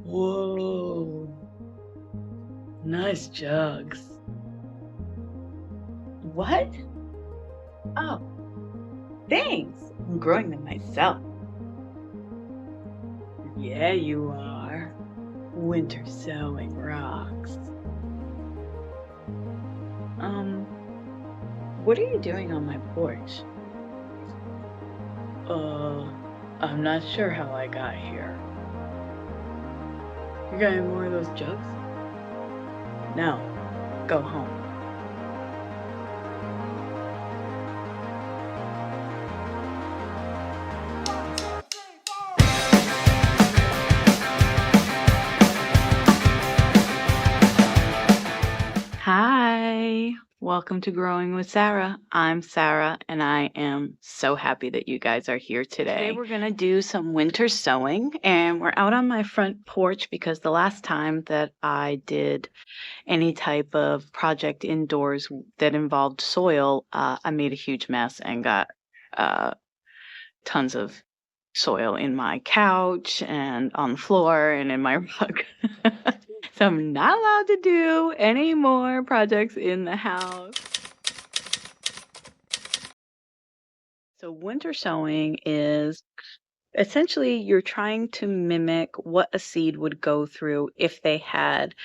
Whoa. Nice jugs. What? Oh, thanks. I'm growing them myself. Yeah, you are. Winter sowing rocks. What are you doing on my porch? I'm not sure how I got here. You got any more of those jugs? No, go home. Hi, welcome to Growing with Sarah. I'm Sarah, and I am so happy that you guys are here today. Today we're gonna do some winter sowing, and we're out on my front porch because the last time that I did any type of project indoors that involved soil, I made a huge mess and got tons of soil in my couch and on the floor and in my rug. So I'm not allowed to do any more projects in the house. So winter sowing is essentially you're trying to mimic what a seed would go through if they had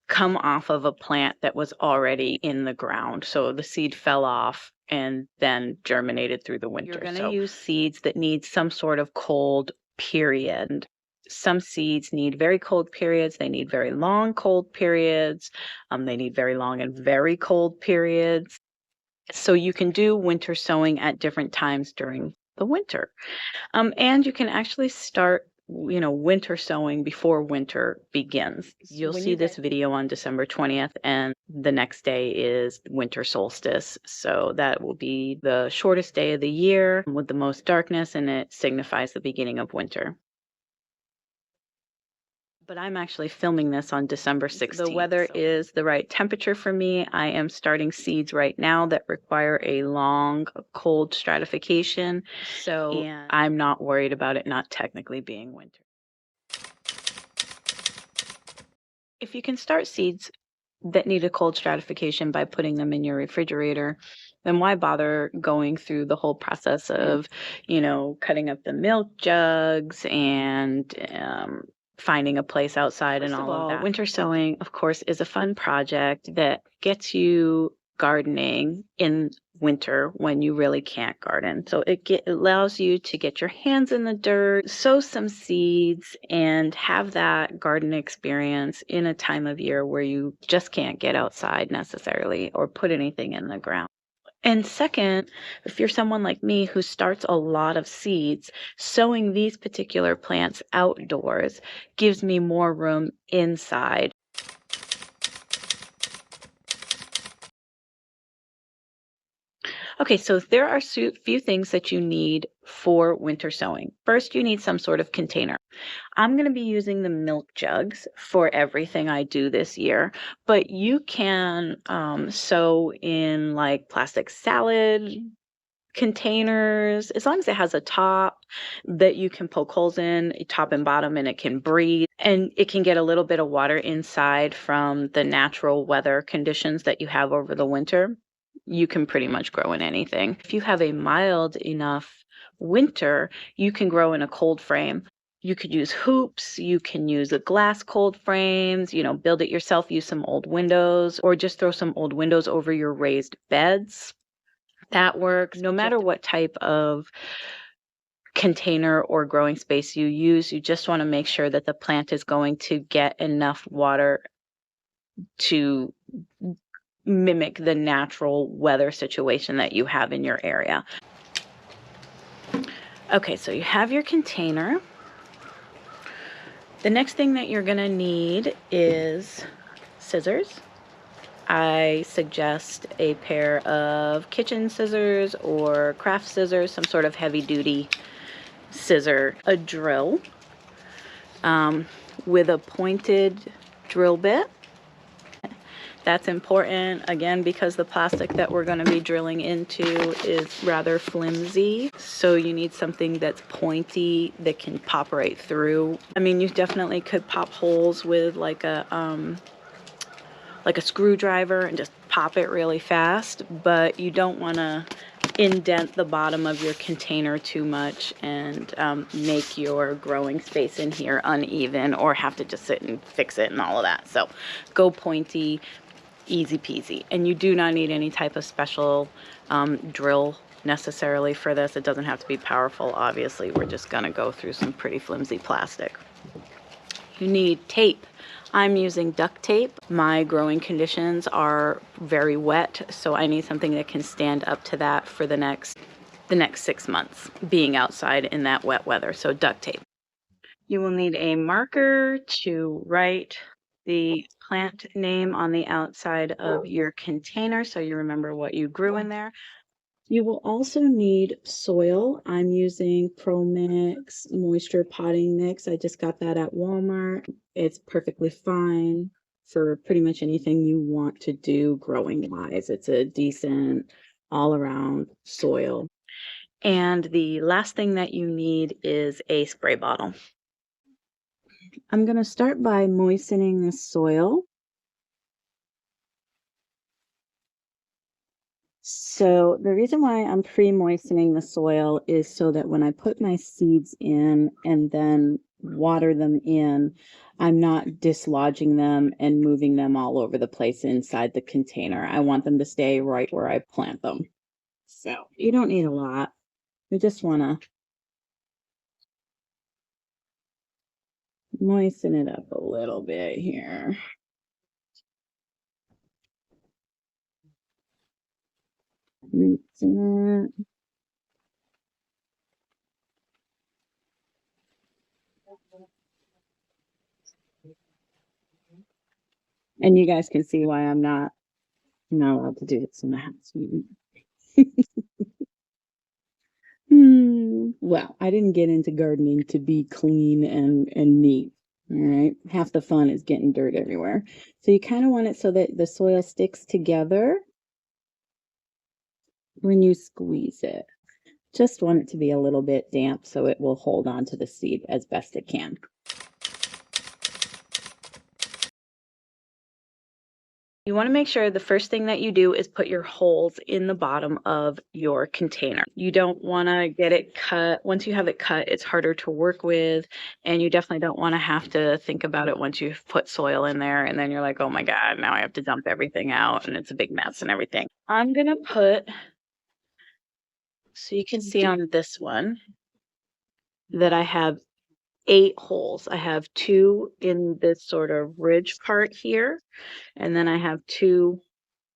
come off of a plant that was already in the ground. So the seed fell off and then germinated through the winter. You're going to use seeds that need some sort of cold period. Some seeds need very cold periods. They need very long cold periods. They need very long and very cold periods. So you can do winter sowing at different times during the winter. And you can actually start winter sowing before winter begins. You'll see this video on December 20th, and the next day is winter solstice. So that will be the shortest day of the year with the most darkness, and it signifies the beginning of winter. But I'm actually filming this on December 16th. The weather is the right temperature for me. I am starting seeds right now that require a long, cold stratification. So I'm not worried about it not technically being winter. If you can start seeds that need a cold stratification by putting them in your refrigerator, then why bother going through the whole process of, cutting up the milk jugs and finding a place outside and all of that. Winter sowing, of course, is a fun project that gets you gardening in winter when you really can't garden. So it allows you to get your hands in the dirt, sow some seeds, and have that garden experience in a time of year where you just can't get outside necessarily or put anything in the ground. And second, if you're someone like me who starts a lot of seeds, sowing these particular plants outdoors gives me more room inside. Okay, so there are a few things that you need for winter sowing. First, you need some sort of container. I'm going to be using the milk jugs for everything I do this year, but you can sow in like plastic salad containers, as long as it has a top that you can poke holes in, top and bottom, and it can breathe, and it can get a little bit of water inside from the natural weather conditions that you have over the winter. You can pretty much grow in anything. If you have a mild enough winter, you can grow in a cold frame. You could use hoops, you can use a glass cold frames, build it yourself, use some old windows, or just throw some old windows over your raised beds. That works. No matter what type of container or growing space you use, you just want to make sure that the plant is going to get enough water to mimic the natural weather situation that you have in your area. Okay, so you have your container. The next thing that you're going to need is scissors. I suggest a pair of kitchen scissors or craft scissors, some sort of heavy-duty scissor, a drill with a pointed drill bit. That's important, again, because the plastic that we're going to be drilling into is rather flimsy. So you need something that's pointy that can pop right through. I mean, you definitely could pop holes with like a screwdriver and just pop it really fast, but you don't want to indent the bottom of your container too much and make your growing space in here uneven, or have to just sit and fix it and all of that. So go pointy, easy peasy. And you do not need any type of special drill necessarily for this. It doesn't have to be powerful, obviously. We're just going to go through some pretty flimsy plastic. You need tape. I'm using duct tape. My growing conditions are very wet, so I need something that can stand up to that for the next 6 months, being outside in that wet weather. So duct tape. You will need a marker to write the plant name on the outside of your container so you remember what you grew in there. You will also need soil. I'm using Pro Mix Moisture Potting Mix. I just got that at Walmart. It's perfectly fine for pretty much anything you want to do growing wise. It's a decent all around soil. And the last thing that you need is a spray bottle. I'm going to start by moistening the soil. So the reason why I'm pre-moistening the soil is so that when I put my seeds in and then water them in, I'm not dislodging them and moving them all over the place inside the container. I want them to stay right where I plant them. So you don't need a lot. You just want to moisten it up a little bit here. Moisten it. And you guys can see why I'm not allowed to do this in the house. Well, I didn't get into gardening to be clean and neat. All right. Half the fun is getting dirt everywhere. So you kind of want it so that the soil sticks together when you squeeze it. Just want it to be a little bit damp so it will hold on to the seed as best it can. You want to make sure the first thing that you do is put your holes in the bottom of your container. You don't want to get it cut. Once you have it cut, it's harder to work with, and you definitely don't want to have to think about it once you've put soil in there, and then you're like, oh my God, now I have to dump everything out, and it's a big mess and everything. I'm going to put, so you can see on this one, that I have 8 holes. I have 2 in this sort of ridge part here, and then I have 2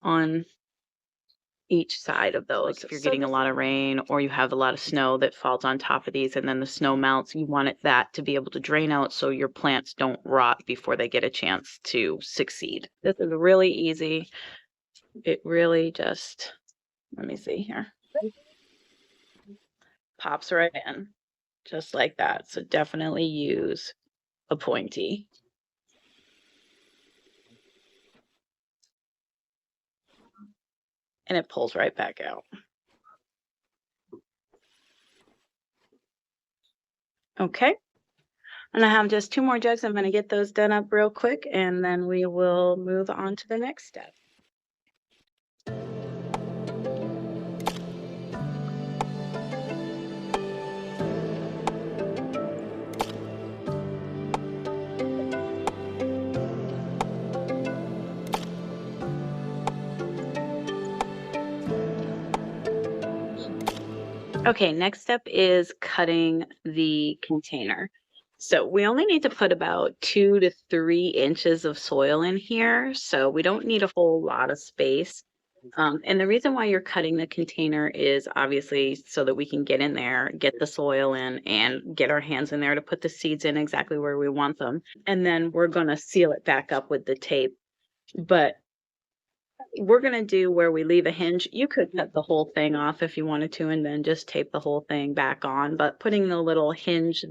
on each side of those. Like if you're getting a lot of rain or you have a lot of snow that falls on top of these and then the snow melts, you want that to be able to drain out so your plants don't rot before they get a chance to succeed. This is really easy. It really just, let me see here, pops right in just like that. So definitely use a pointy. And it pulls right back out. Okay. And I have just 2 more jugs. I'm going to get those done up real quick, and then we will move on to the next step. Okay, next step is cutting the container. So we only need to put about 2 to 3 inches of soil in here, so we don't need a whole lot of space. And the reason why you're cutting the container is obviously so that we can get in there, get the soil in, and get our hands in there to put the seeds in exactly where we want them. And then we're going to seal it back up with the tape. But we're going to do where we leave a hinge. You could cut the whole thing off if you wanted to and then just tape the whole thing back on. But putting the little hinge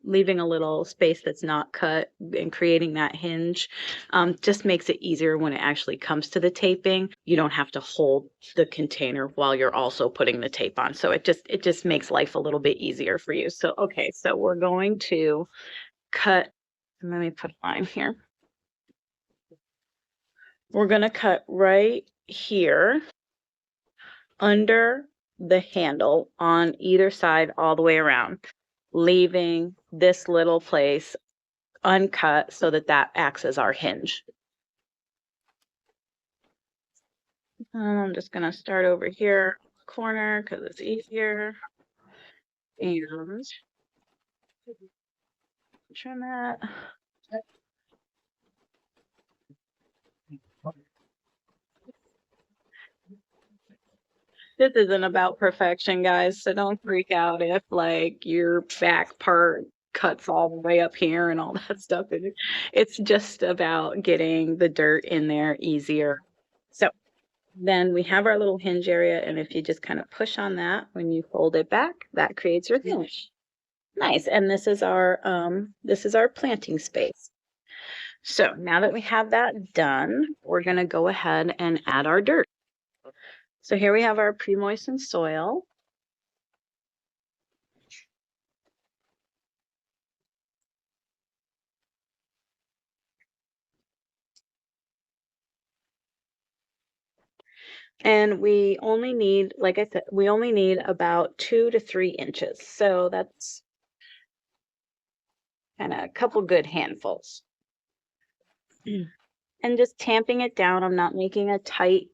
leaving a little space that's not cut and creating that hinge just makes it easier when it actually comes to the taping. You don't have to hold the container while you're also putting the tape on. So it just makes life a little bit easier for you. So, okay, so we're going to cut, let me put a line here. We're going to cut right here under the handle on either side all the way around, leaving this little place uncut so that that acts as our hinge. I'm just going to start over here, corner, because it's easier. And trim that. This isn't about perfection, guys, so don't freak out if like your back part cuts all the way up here and all that stuff. It's just about getting the dirt in there easier. So then we have our little hinge area, and if you just kind of push on that when you fold it back, that creates your hinge. Nice. And this is our planting space. So now that we have that done, we're going to go ahead and add our dirt. So here we have our pre-moistened soil. And we only need, like I said, we only need about 2 to 3 inches. So that's kind of a couple good handfuls. And just tamping it down. I'm not making a tight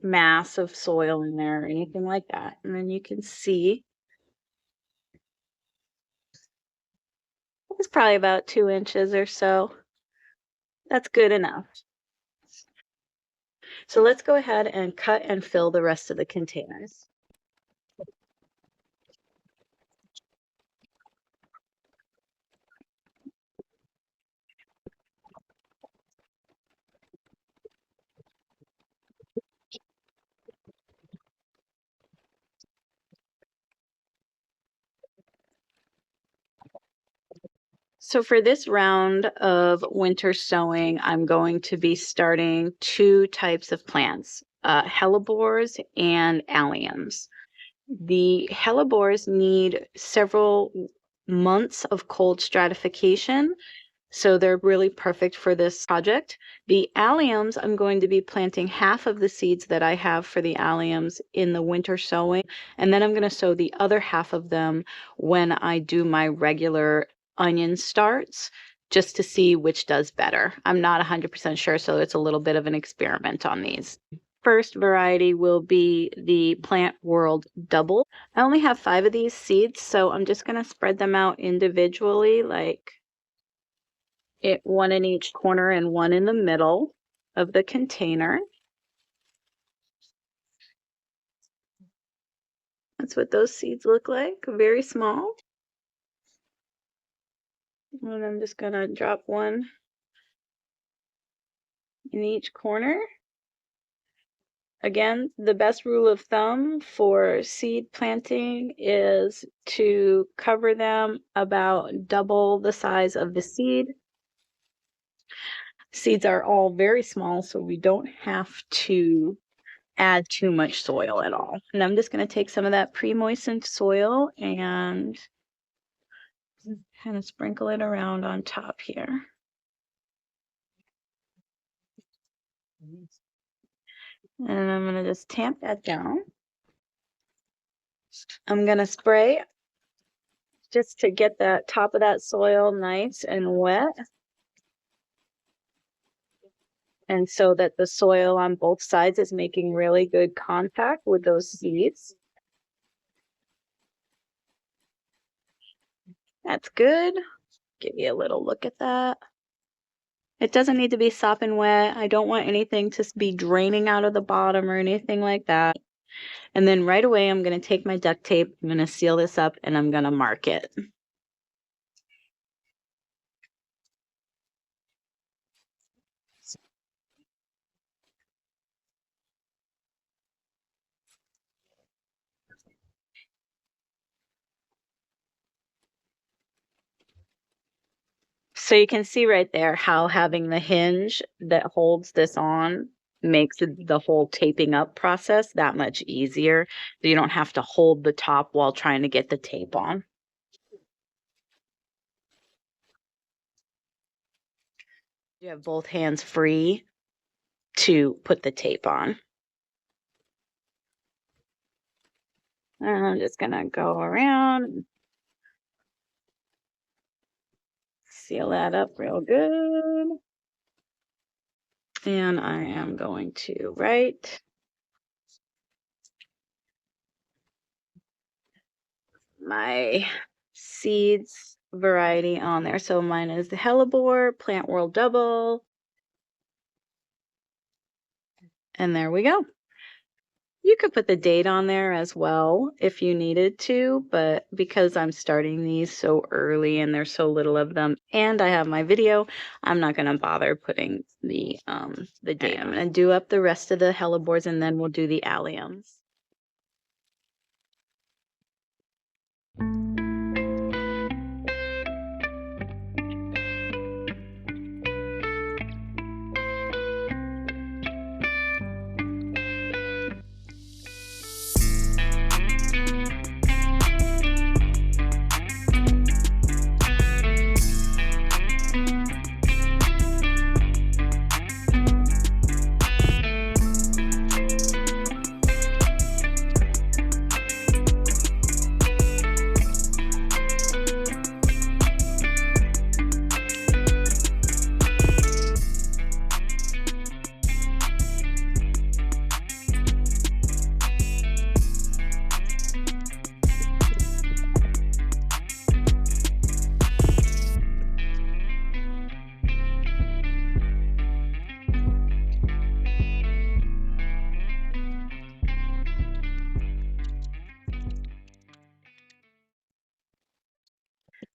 mass of soil in there or anything like that. And then you can see it's probably about 2 inches or so. That's good enough. So let's go ahead and cut and fill the rest of the containers. So for this round of winter sowing, I'm going to be starting 2 types of plants, hellebores and alliums. The hellebores need several months of cold stratification, so they're really perfect for this project. The alliums, I'm going to be planting half of the seeds that I have for the alliums in the winter sowing, and then I'm going to sow the other half of them when I do my regular onion starts, just to see which does better. I'm not 100% sure, so it's a little bit of an experiment on these. First variety will be the Plant World Double. I only have 5 of these seeds, so I'm just going to spread them out individually, like one in each corner and one in the middle of the container. That's what those seeds look like, very small. And I'm just going to drop one in each corner. Again, the best rule of thumb for seed planting is to cover them about double the size of the seed. Seeds are all very small, so we don't have to add too much soil at all. And I'm just going to take some of that pre-moistened soil and kind of sprinkle it around on top here. And I'm going to just tamp that down. I'm going to spray just to get the top of that soil nice and wet. And so that the soil on both sides is making really good contact with those seeds. That's good. Give you a little look at that. It doesn't need to be sopping wet. I don't want anything to be draining out of the bottom or anything like that. And then right away, I'm going to take my duct tape, I'm going to seal this up, and I'm going to mark it. So you can see right there how having the hinge that holds this on makes the whole taping up process that much easier. So you don't have to hold the top while trying to get the tape on. You have both hands free to put the tape on. And I'm just gonna go around, seal that up real good. And I am going to write my seeds variety on there. So mine is the hellebore, plant world double. And there we go. You could put the date on there as well if you needed to, but because I'm starting these so early and there's so little of them and I have my video, I'm not going to bother putting the date. I'm going to do up the rest of the hellebores and then we'll do the alliums.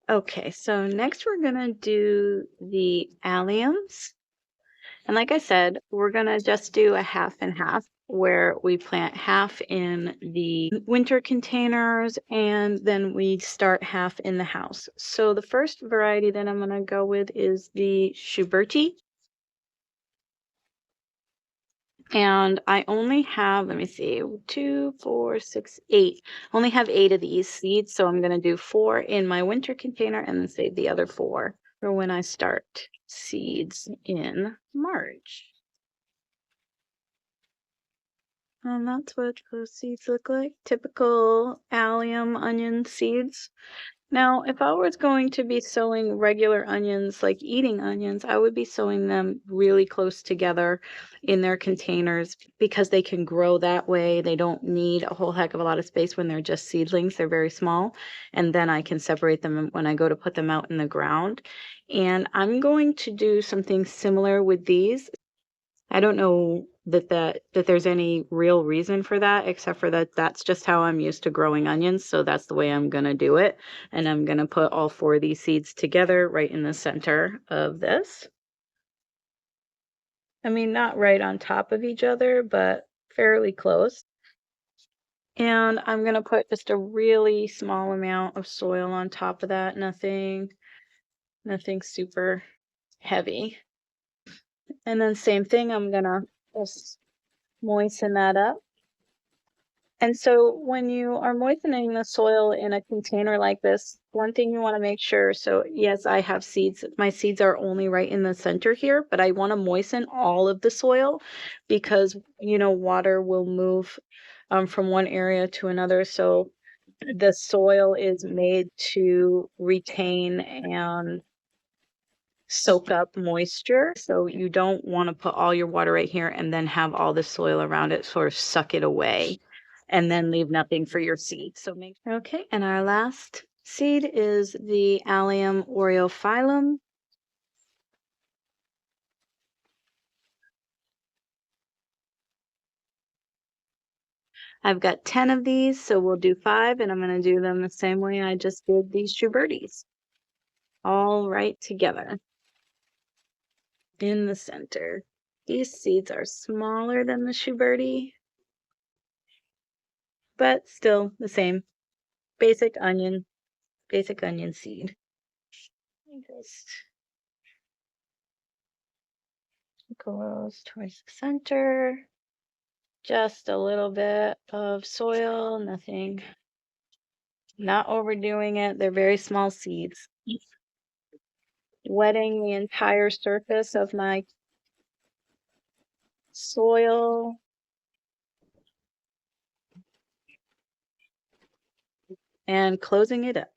Okay, so next we're gonna do the alliums. And like I said, we're gonna just do a half and half where we plant half in the winter containers and then we start half in the house. So the first variety that I'm gonna go with is the Schuberti. And I only have, let me see, 2, 4, 6, 8. Only have 8 of these seeds, so I'm going to do 4 in my winter container and then save the other 4 for when I start seeds in March. And that's what those seeds look like. Typical allium onion seeds. Now, if I was going to be sowing regular onions, like eating onions, I would be sowing them really close together in their containers because they can grow that way. They don't need a whole heck of a lot of space when they're just seedlings. They're very small. And then I can separate them when I go to put them out in the ground. And I'm going to do something similar with these. I don't know that there's any real reason for that, except for that's just how I'm used to growing onions, so that's the way I'm gonna do it. And I'm gonna put all 4 of these seeds together right in the center of this. I mean, not right on top of each other, but fairly close. And I'm gonna put just a really small amount of soil on top of that, nothing super heavy. And then same thing, I'm gonna just moisten that up. And so when you are moistening the soil in a container like this, one thing you want to make sure, so yes, I have seeds. My seeds are only right in the center here, but I want to moisten all of the soil because, water will move from one area to another. So the soil is made to retain and soak up moisture. So you don't want to put all your water right here and then have all the soil around it sort of suck it away and then leave nothing for your seed. So okay, and our last seed is the allium aureophyllum. I've got 10 of these, so we'll do 5, and I'm going to do them the same way I just did these Schubertis. All right together in the center. These seeds are smaller than the Schuberti, but still the same. Basic onion seed. Just Close towards the center. Just a little bit of soil, nothing, not overdoing it. They're very small seeds. Wetting the entire surface of my soil. And closing it up.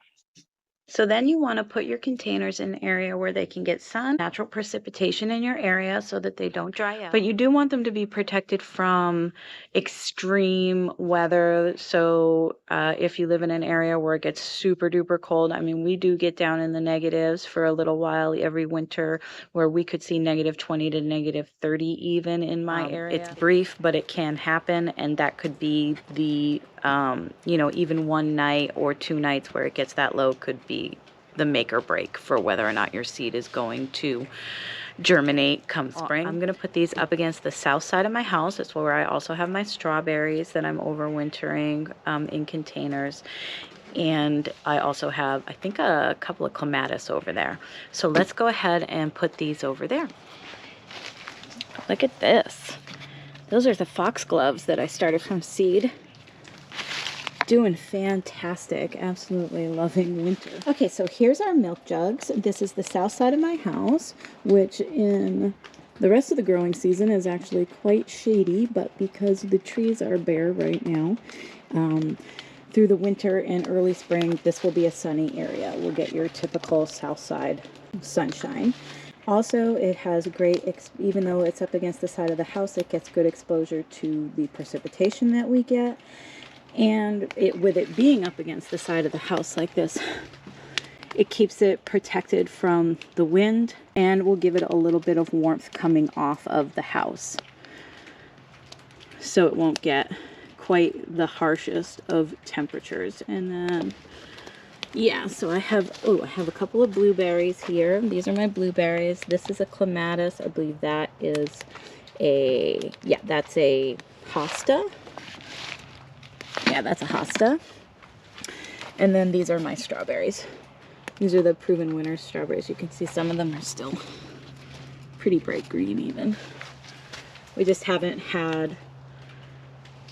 So then you want to put your containers in an area where they can get sun, natural precipitation in your area so that they don't dry out. But you do want them to be protected from extreme weather. So if you live in an area where it gets super duper cold, I mean, we do get down in the negatives for a little while every winter where we could see -20 to -30 even in my area. It's brief, but it can happen. And that could be the, you know, even one night or 2 nights where it gets that low could be the make or break for whether or not your seed is going to germinate come spring. I'm going to put these up against the south side of my house. That's where I also have my strawberries that I'm overwintering in containers. And I also have, I think, a couple of clematis over there. So let's go ahead and put these over there. Look at this. Those are the foxgloves that I started from seed. Doing fantastic. Absolutely loving winter. Okay, so here's our milk jugs. This is the south side of my house, which in the rest of the growing season is actually quite shady, but because the trees are bare right now, through the winter and early spring, this will be a sunny area. We'll get your typical south side sunshine. Also, it has great, even though it's up against the side of the house, it gets good exposure to the precipitation that we get. And with it being up against the side of the house like this, it keeps it protected from the wind and will give it a little bit of warmth coming off of the house. So it won't get quite the harshest of temperatures. And then, yeah, so I have a couple of blueberries here. These are my blueberries. This is a clematis. I believe that is that's a hosta. Yeah, that's a hosta. And then these are my strawberries. These are the proven winter strawberries. You can see some of them are still pretty bright green even. We just haven't had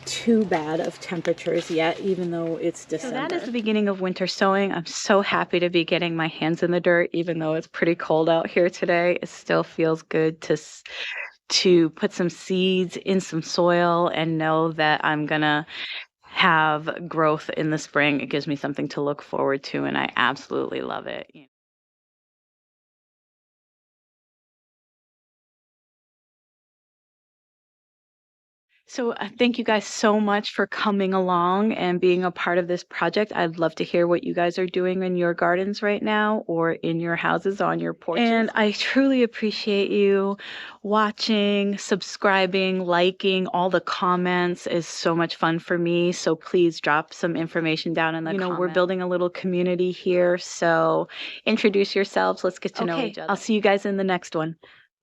too bad of temperatures yet, even though it's December. So that is the beginning of winter sowing. I'm so happy to be getting my hands in the dirt, even though it's pretty cold out here today. It still feels good to put some seeds in some soil and know that I'm gonna have growth in the spring. It gives me something to look forward to, and I absolutely love it. So thank you guys so much for coming along and being a part of this project. I'd love to hear what you guys are doing in your gardens right now or in your houses on your porches. And I truly appreciate you watching, subscribing, liking. All the comments is so much fun for me. So please drop some information down in the comments. We're building a little community here. So introduce yourselves. Let's get to know each other. I'll see you guys in the next one.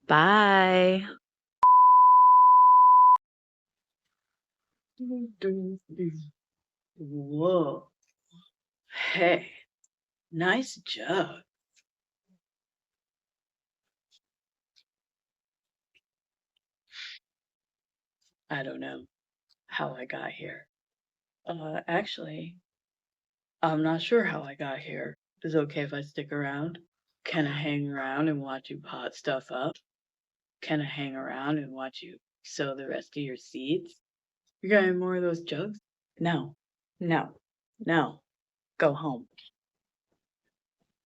Bye. Whoa. Hey, nice jug. I don't know how I got here. Actually, I'm not sure how I got here. Is it okay if I stick around? Can I hang around and watch you pot stuff up? Can I hang around and watch you sow the rest of your seeds? You got any more of those jugs? No, no, no. Go home.